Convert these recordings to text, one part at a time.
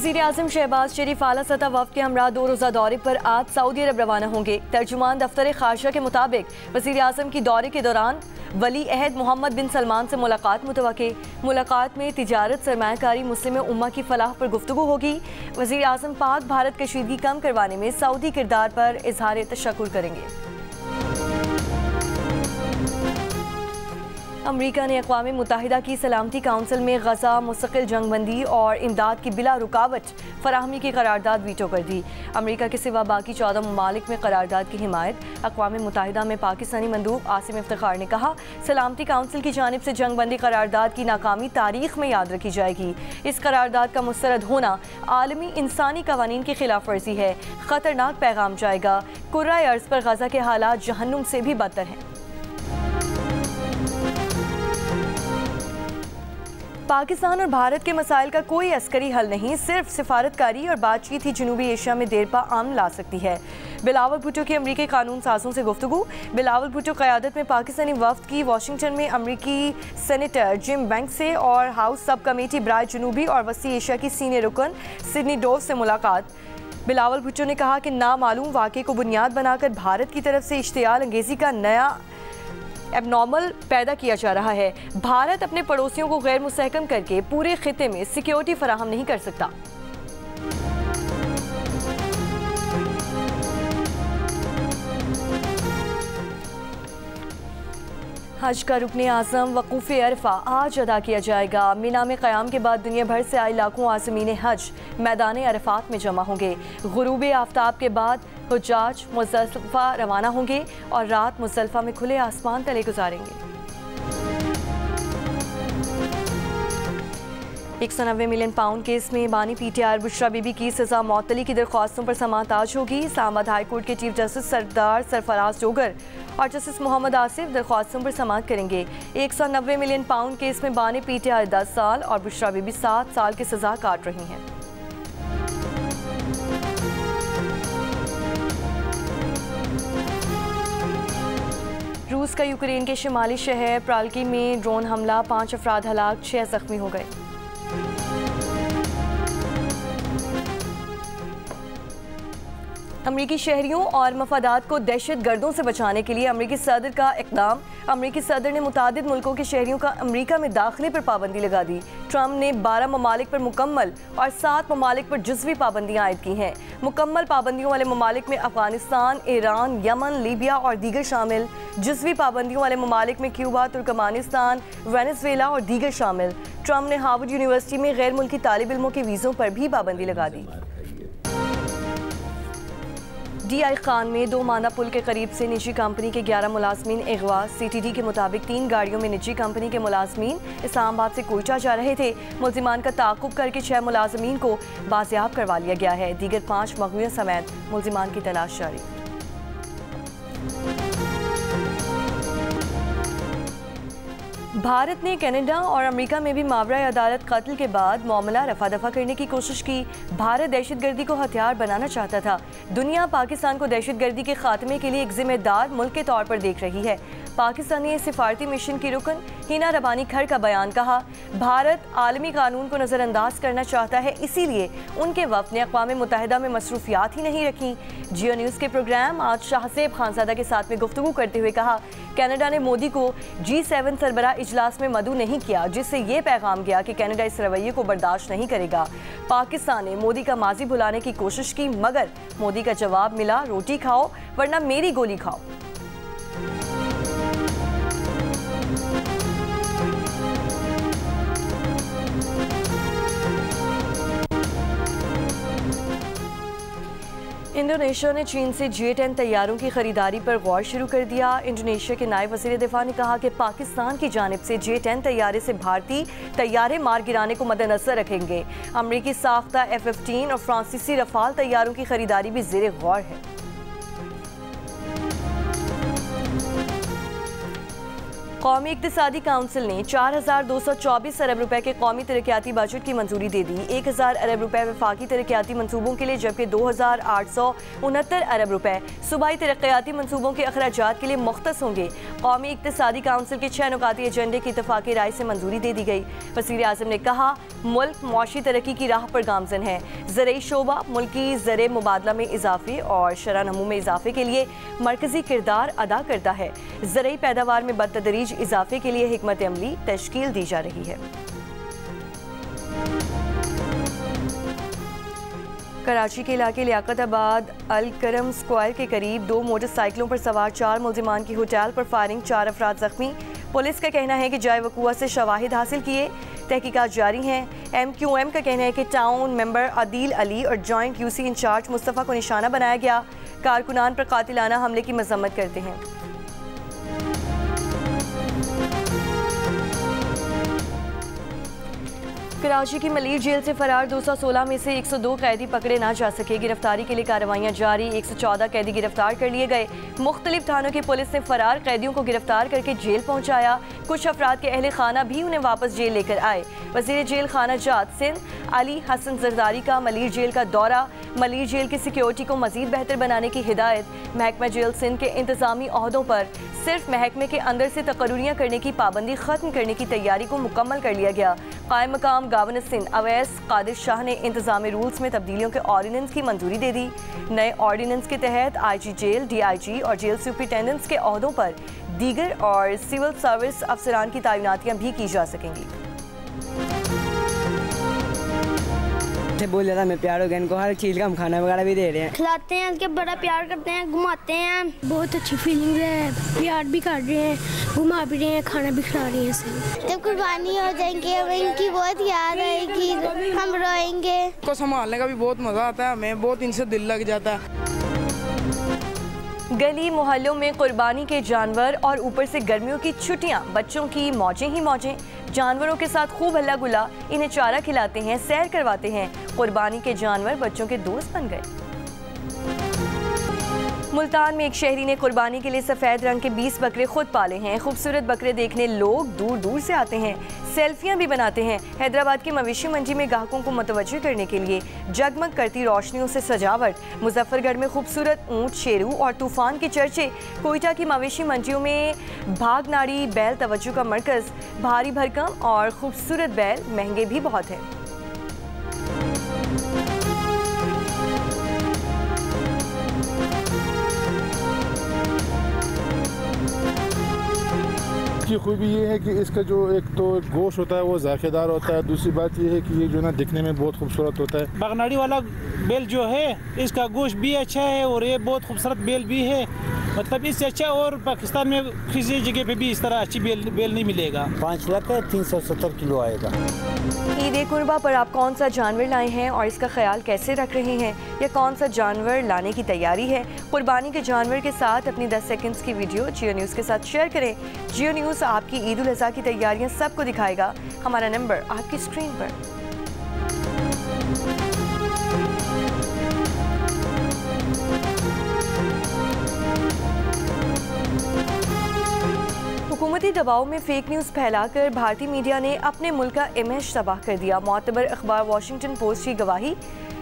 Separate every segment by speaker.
Speaker 1: वज़ीर-ए-आज़म शहबाज शरीफ आला सतह वफ़द के हमरा 2 रोज़ा दौरे पर आज सऊदी अरब रवाना होंगे। तर्जुमान दफ्तर ख़ारजा के मुताबिक वज़ीर-ए-आज़म की दौरे के दौरान वली अहद मोहम्मद बिन सलमान से मुलाकात मुतवक्के। मुलाकात में तिजारत, सरमायाकारी, मुस्लिम उम्मा की फलाह पर गुफ्तगू होगी। वज़ीर-ए-आज़म पाक भारत कशीदगी कम करवाने में सऊदी किरदार पर इजहार तशक्कुर करेंगे। अमरीका ने अक़वाम मुत्तहिदा की सलामती काउंसिल में गज़ा, मुस्तकिल जंगबंदी और इमदाद की बिला रुकावट फराहमी की करारदाद वीटो कर दी। अमरीका के सिवा बाकी 14 ममालिक में करारदाद की हिमायत। अक़वाम मुत्तहिदा में पाकिस्तानी मंदूब आसिम इफ्तिखार ने कहा, सलामती काउंसिल की जानिब से जंगबंदी करारदाद की नाकामी तारीख में याद रखी जाएगी। इस करारदाद का मुस्तरद होना आलमी इंसानी कवानीन की खिलाफ वर्जी है। ख़तरनाक पैगाम जाएगा। कुर्राए अर्ज़ पर गज़ा के हालात जहन्नुम से भी बदतर हैं। पाकिस्तान और भारत के मसाइल का कोई अस्करी हल नहीं, सिर्फ सिफारतकारी और बातचीत ही जनूबी एशिया में देर पा अमन ला सकती है। बिलावल भुट्टो की अमरीकी कानून साजों से गुफ्तगू। बिलावल भुट्टो क़यादत में पाकिस्तानी वफ़द की वाशिंगटन में अमरीकी सेनेटर जिम बैंक्स से और हाउस सब कमेटी बराए जनूबी और वसी एशिया की सीनियर रुकन सिडनी डोव से मुलाकात। बिलावल भुट्टो ने कहा कि नामालूम वाक़े को बुनियाद बनाकर भारत की तरफ से इश्तियाल अंगेज़ी का नया एबनॉर्मल पैदा किया जा रहा है। भारत अपने पड़ोसियों को गैर मुस्तहकम करके पूरे खिते में सिक्योरिटी फराहम नहीं कर सकता। हज का रुकने आज़म वक़ूफ़ अरफा आज अदा किया जाएगा। मिना में क़याम के बाद दुनिया भर से आए लाखों आज़मीन हज मैदान अरफात में जमा होंगे। गुरूब आफ्ताब के बाद हुज्जाज मुज़दलिफ़ा रवाना होंगे और रात मुज़दलिफ़ा में खुले आसमान तले गुजारेंगे। 190 मिलियन पाउंड केस में बानी PTR बुशरा बीबी की सज़ा मौतली की दरख्वास्तों पर समाअत आज होगी। इस्लामाबाद हाई कोर्ट के चीफ जस्टिस सरदार सरफराज जोगर और जस्टिस मोहम्मद आसिफ दरख्वास्तों पर समाअत करेंगे। 190 मिलियन पाउंड केस में बानी PTR 10 साल और बुशरा बीबी 7 साल की सज़ा काट रही हैं। रूस का यूक्रेन के शिमाली शहर प्रालकी में ड्रोन हमला, 5 अफराद हलाक, 6 जख्मी हो गए। अमरीकी शहरियों और मफादात को दहशत गर्दों से बचाने के लिए अमरीकी सदर का इक़दाम। अमरीकी सदर ने मुतादिद मुल्कों के शहरियों का अमरीका में दाखिले पर पाबंदी लगा दी। ट्रंप ने 12 ममालिक पर मुकम्मल और 7 ममालिक पर जुज़वी पाबंदियाँ आयद की हैं। मुकम्मल पाबंदियों वाले ममालिक में अफगानिस्तान, ईरान, यमन, लीबिया और दीगर शामिल। जुज़वी पाबंदियों वाले ममालिक में क्यूबा, तुर्कमानिस्तान, वेनेज़ुएला और दीगर शामिल। ट्रंप ने हार्वर्ड यूनिवर्सिटी में गैर मुल्की तालिब इल्मों के वीज़ों पर भी पाबंदी लगा दी। DI खान में 2 माना पुल के करीब से निजी कंपनी के 11 मुलाजमीन अगवा। CTD के मुताबिक 3 गाड़ियों में निजी कंपनी के मुलाजमीन इस्लामाबाद से कोयटा जा रहे थे। मुल्जिमान का ताक़ुब करके 6 मुलाजमीन को बाजियाब करवा लिया गया है। दीगर 5 मगवियों समेत मुल्जिमान की तलाश जारी। भारत ने कनाडा और अमेरिका में भी मावरा अदालत कत्ल के बाद मामला रफा दफा करने की कोशिश की। भारत दहशतगर्दी को हथियार बनाना चाहता था। दुनिया पाकिस्तान को दहशतगर्दी के खात्मे के लिए एक जिम्मेदार मुल्क के तौर पर देख रही है। पाकिस्तानी सिफारती मिशन की रुकन हिना रबानी खर का बयान कहा, भारत आलमी कानून को नज़रअंदाज करना चाहता है, इसीलिए उनके वफ़द ने अक़वाम मुत्तहिदा में मसरूफियात ही नहीं रखी। जियो न्यूज़ के प्रोग्राम आज शाहसेब खानज़ादा के साथ में गुफ्तगू करते हुए कहा, कनाडा ने मोदी को G7 सरबराह इजलास में मदऊ नहीं किया, जिससे ये पैगाम गया कि कनाडा इस रवैये को बर्दाश्त नहीं करेगा। पाकिस्तान ने मोदी का माजी भुलाने की कोशिश की, मगर मोदी का जवाब मिला, रोटी खाओ वरना मेरी गोली खाओ। इंडोनेशिया ने चीन से J-10 तैयारों की खरीदारी पर गौर शुरू कर दिया। इंडोनेशिया के नायब वज़ीर दिफा ने कहा कि पाकिस्तान की जानिब से J-10 तैयारे से भारतीय तैयारे मार गिराने को मद्देनजर रखेंगे। अमरीकी साख्ता F-15 और फ्रांसीसी रफाल तैयारों की खरीदारी भी ज़ेरे गौर है। कौमी इक्तिसादी काउंसिल ने 4,224 अरब रुपए के कौमी तरक्याती बजट की मंजूरी दे दी। 1,000 अरब रुपए वफाकी तरक्याती मनसूबों के लिए, जबकि 2,869 अरब रुपए सूबाई तरक्याती मनसूबों के अखराजात के लिए मुख्तस होंगे। कौमी इक्तिसादी काउंसिल के 6 नुकाती एजेंडे की इत्तफाकी राय से मंजूरी दे दी गई। वज़ीर आज़म ने कहा, मुल्क मौशी तरक्की की राह पर गामजन है। ज़रई शोबा मुल्की ज़र मुबादला में इजाफे और शरह नमू में इजाफे के लिए मरकजी किरदार अदा करता है। ज़रई पैदावार में बतदरीज इजाफे के लिए हिकमत अमली तश्कील दी जा रही है। कराची के इलाके लियाकताबाद अल करम स्क्वायर के करीब 2 मोटरसाइकिलों पर सवार 4 मुल्जिमान की होटल पर फायरिंग, 4 अफराद जख्मी। पुलिस का कहना है कि जाए वक़ुआ से शवाहिद हासिल किए, तहकीकात जारी हैं। MQM का कहना है कि टाउन मेंबर आदिल अली और जॉइंट UC इंचार्ज मुस्तफ़ा को निशाना बनाया गया। कारकुनान पर कातिलाना हमले की मजम्मत करते हैं। कराची की मलीर जेल से फरार 216 में से 102 कैदी पकड़े ना जा सके। गिरफ्तारी के लिए कार्रवाइयाँ जारी, 114 कैदी गिरफ्तार कर लिए गए। मुख्तलिफ थानों की पुलिस ने फरार कैदियों को गिरफ्तार करके जेल पहुँचाया। कुछ अफराद के अहले खाना भी उन्हें वापस जेल लेकर आए। वज़ीर जेल खाना जात सिंध अली हसन जरदारी का मलीर जेल का दौरा, मलीर जेल की सिक्योरिटी को मजीद बेहतर बनाने की हिदायत। महकमा जेल सिंध के इंतजामी ओहदों पर सिर्फ महकमे के अंदर से तकर्रियाँ करने की पाबंदी खत्म करने की तैयारी को मुकम्मल कर लिया गया। कायम मकाम गवर्नर सिंध अवैस कादिर शाह ने इंतजामी रूल्स में तब्दीलियों के ऑर्डिनेंस की मंजूरी दे दी। नए ऑर्डिनेंस के तहत IG जेल, DIG और जेल सुपरिटेंडेंट्स के ओहदों पर दीगर और सिविल सर्विस अफसरान की तैनातियाँ भी की जा सकेंगी।
Speaker 2: बहुत ज़्यादा हमें प्यार हो गया, इनको हर चीज़ का हम खाना वगैरह भी दे रहे हैं,
Speaker 3: खिलाते हैं, इनके बड़ा प्यार करते हैं, घुमाते हैं। बहुत अच्छी फीलिंग है, प्यार भी कर रहे हैं, घुमा भी रहे हैं, खाना भी खिला रहे हैं सब।
Speaker 4: जब कुर्बानी हो जाएंगे हमें इनकी बहुत याद आएगी, हम रोएंगे।
Speaker 5: को संभालने का भी बहुत मज़ा आता है, हमें बहुत इनसे दिल लग जाता है।
Speaker 1: गली मोहल्लों में कुर्बानी के जानवर और ऊपर से गर्मियों की छुट्टियां, बच्चों की मौजें ही मौजें। जानवरों के साथ खूब हल्ला गुल्ला, इन्हें चारा खिलाते हैं, सैर करवाते हैं। कुर्बानी के जानवर बच्चों के दोस्त बन गए। मुल्तान में एक शहरी ने कुर्बानी के लिए सफ़ेद रंग के 20 बकरे खुद पाले हैं। खूबसूरत बकरे देखने लोग दूर दूर से आते हैं, सेल्फियां भी बनाते हैं। हैदराबाद की मवेशी मंडी में ग्राहकों को मुतवज्जो करने के लिए जगमग करती रोशनियों से सजावट। मुजफ्फरगढ़ में खूबसूरत ऊंट, शेरू और तूफान के चर्चे। कोयटा की मवेशी मंडियों में भागनाड़ी बैल तवज्जो का मरकज़। भारी भरकम और खूबसूरत बैल महंगे भी बहुत हैं।
Speaker 6: की खूबी ये है कि इसका जो एक तो गोश्त होता है वो जायकेदार होता है, दूसरी बात ये है कि ये जो ना दिखने में बहुत खूबसूरत होता है।
Speaker 7: बागनाड़ी वाला बेल जो है इसका गोश्त भी अच्छा है और ये बहुत खूबसूरत बेल भी है, मतलब इससे अच्छा और पाकिस्तान में किसी जगह पे भी इस तरह अच्छी बेल नहीं मिलेगा।
Speaker 2: 5 लाख 370 किलो आएगा।
Speaker 1: ईद कुर्बा पर आप कौन सा जानवर लाए हैं और इसका ख्याल कैसे रख रहे हैं, या कौन सा जानवर लाने की तैयारी है? कुर्बानी के जानवर के साथ अपनी 10 सेकंड्स की वीडियो जियो न्यूज़ के साथ शेयर करें। जियो न्यूज़ आपकी ईद उल अज़हा की तैयारियां सबको दिखाएगा। हमारा नंबर आपकी स्क्रीन पर। हुकूमती दबाव में फेक न्यूज़ फैलाकर भारतीय मीडिया ने अपने मुल्क का इमेज तबाह कर दिया। मोतबर अखबार वॉशिंगटन पोस्ट की गवाही।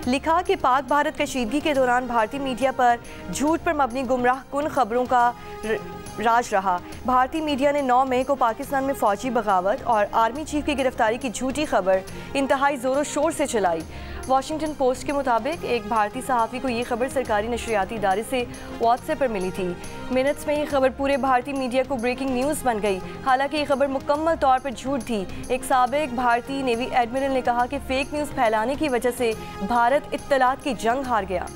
Speaker 1: लिखा कि पाक भारत कशीदगी के दौरान भारतीय मीडिया पर झूठ पर मबनी गुमराह कुन खबरों का राज रहा। भारतीय मीडिया ने 9 मई को पाकिस्तान में फौजी बगावत और आर्मी चीफ की गिरफ्तारी की झूठी खबर इंतहाई ज़ोरों शोर से चलाई। वॉशिंगटन पोस्ट के मुताबिक एक भारतीय सहाफ़ी को ये खबर सरकारी नशरियाती इदारे से व्हाट्सएप पर मिली थी। मिनट्स में ये खबर पूरे भारतीय मीडिया को ब्रेकिंग न्यूज़ बन गई। हालांकि ये खबर मुकम्मल तौर पर झूठ थी। एक साबिक भारतीय नेवी एडमिरल ने कहा कि फेक न्यूज़ फैलाने की वजह से भारत इत्तलात की जंग हार गया।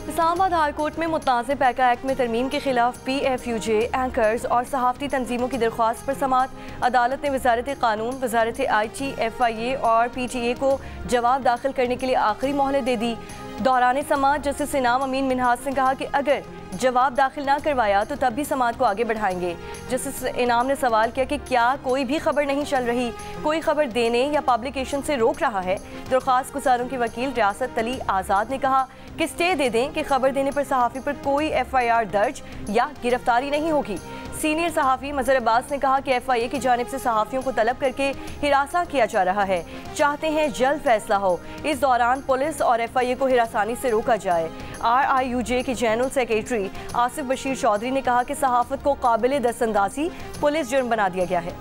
Speaker 1: इस्लामाबाद हाई कोर्ट में मुतनाज़ पैका एक्ट में तरमीम के खिलाफ PFUJ, एंकर्स और सहाफ़ती तंजीमों की दरख्वास्त पर समात। अदालत ने वजारत कानून, वजारत IT, FIA और PTA को जवाब दाखिल करने के लिए आखिरी मोहलत दे दी। दौरान समात जस्टिस इनाम अमीन मिन्हाज ने कहा कि अगर जवाब दाखिल ना करवाया तो तब भी समाअत को आगे बढ़ाएंगे। जस्टिस इनाम ने सवाल किया कि क्या कोई भी खबर नहीं चल रही, कोई खबर देने या पब्लिकेशन से रोक रहा है। दरख्वास्त गुजारों के वकील रियासत अली आज़ाद ने कहा कि स्टे दे दें कि खबर देने पर सहाफ़ी पर कोई FIR दर्ज या गिरफ्तारी नहीं होगी। सीनियर सहाफ़ी मज़हर अब्बास ने कहा कि FIA की जानिब से सहाफ़ियों को तलब करके हिरासा किया जा रहा है, चाहते हैं जल्द फैसला हो। इस दौरान पुलिस और FIA को हिरासानी से रोका जाए। RIUJ के जनरल सेक्रेटरी आसिफ बशीर चौधरी ने कहा कि सहाफ़त को काबिल दस्तंदाजी पुलिस जुर्म बना दिया गया है।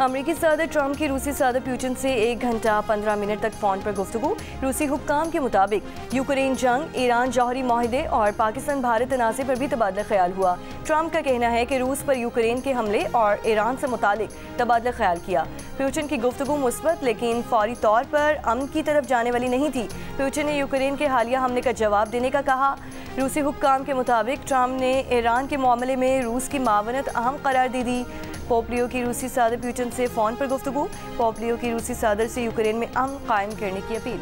Speaker 1: अमरीकी सदर ट्रंप की रूसी सदर पुतिन से 1 घंटा 15 मिनट तक फ़ोन पर गुफ्तगू। रूसी हुक्काम के मुताबिक यूक्रेन जंग, ईरान जौहरी माहिदे और पाकिस्तान भारत तनाज़े पर भी तबादला ख्याल हुआ। ट्रंप का कहना है कि रूस पर यूक्रेन के हमले और ईरान से मुतालिक तबादला ख्याल किया। पुतिन की गुफ्तगू मुस्बत लेकिन फौरी तौर पर अमन की तरफ जाने वाली नहीं थी। पुतिन ने यूक्रेन के हालिया हमले का जवाब देने का कहा। रूसी हुक्काम के मुताबिक ट्रंप ने ईरान के मामले में रूस की मावनत अहम करार दे दी। पोम्पियो की रूसी सदर पुतिन से फ़ोन पर गुफ्तगू। पोम्पियो की रूसी सदर से यूक्रेन में अमन कायम करने की अपील।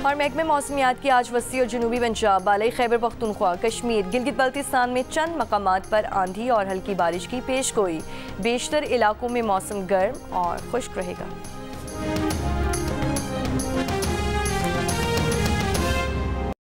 Speaker 1: और महकमे मौसमियात की आज वसी और जनूबी पंजाब, बालाई खैबर पख्तूनख्वा, कश्मीर, गिलगित बल्तिस्तान में चंद मकामात पर आंधी और हल्की बारिश की पेशगोई। बेशतर इलाकों में मौसम गर्म और खुश्क रहेगा।